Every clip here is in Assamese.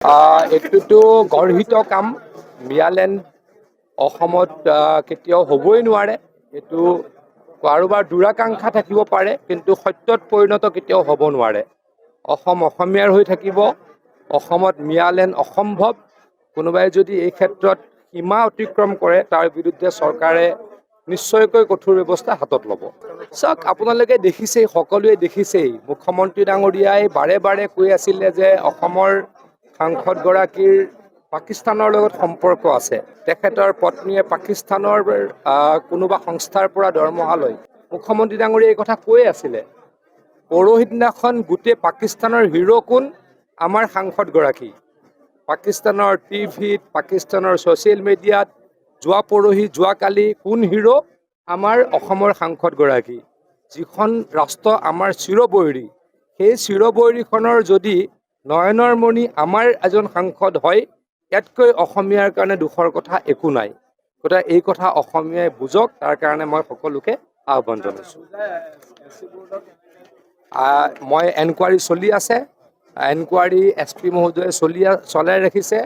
এইটোতো গৰ্হিত কাম। মিয়ালেণ্ড অসমত কেতিয়াও হ'বই নোৱাৰে। এইটো কাৰোবাৰ দুৰাকাংক্ষা থাকিব পাৰে, কিন্তু সত্যত পৰিণত কেতিয়াও হ'ব নোৱাৰে। অসম অসমীয়াৰ হৈ থাকিব। অসমত মিয়ালেণ্ড অসম্ভৱ। কোনোবাই যদি এই ক্ষেত্ৰত সীমা অতিক্ৰম কৰে, তাৰ বিৰুদ্ধে চৰকাৰে নিশ্চয়কৈ কঠোৰ ব্যৱস্থা হাতত ল'ব। চাওক, আপোনালোকে দেখিছেই, সকলোৱে দেখিছেই, মুখ্যমন্ত্ৰী ডাঙৰীয়াই বাৰে বাৰে কৈ আছিলে যে অসমৰ সাংসদগৰাকীৰ পাকিস্তানৰ লগত সম্পৰ্ক আছে। তেখেতৰ পত্নীয়ে পাকিস্তানৰ কোনোবা সংস্থাৰ পৰা দৰমহা লয়। মুখ্যমন্ত্ৰী ডাঙৰীয়াই এই কথা কৈয়ে আছিলে। পৰহি দিনাখন গোটেই পাকিস্তানৰ হিৰো কোন? আমাৰ সাংসদগৰাকী। পাকিস্তানৰ টিভিত, পাকিস্তানৰ ছ'চিয়েল মিডিয়াত যোৱাকালি কোন হিৰো? আমাৰ অসমৰ সাংসদগৰাকী। যিখন ৰাষ্ট্ৰ আমাৰ চিৰবৈৰী, সেই চিৰবৈৰীখনৰ যদি নয়নৰ মণি আমাৰ এজন সাংসদ হয়, ইয়াতকৈ অসমীয়াৰ কাৰণে দুখৰ কথা একো নাই। গতিকে এই কথা অসমীয়াই বুজক, তাৰ কাৰণে মই সকলোকে আহ্বান জনাইছোঁ। মই এনকুৱাৰী চলি আছে। এনকুৱাৰী SP মহোদয়ে চলাই ৰাখিছে।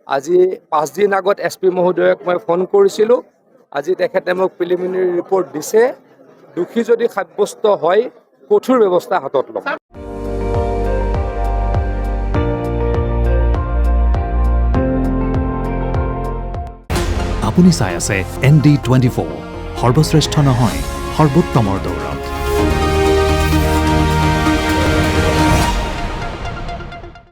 আজি 5 দিন আগত SP মহোদয়ক মই ফোন কৰিছিলোঁ। আজি তেখেতে মোক প্ৰিলিমিনেৰী ৰিপৰ্ট দিছে। দোষী যদি সাব্যস্ত হয়, কঠোৰ ব্যৱস্থা হাতত ল'ম। আপুনি চাই আছে ND24, সৰ্বশ্ৰেষ্ঠ নহয়, সৰ্বোত্তমৰ দৌৰ।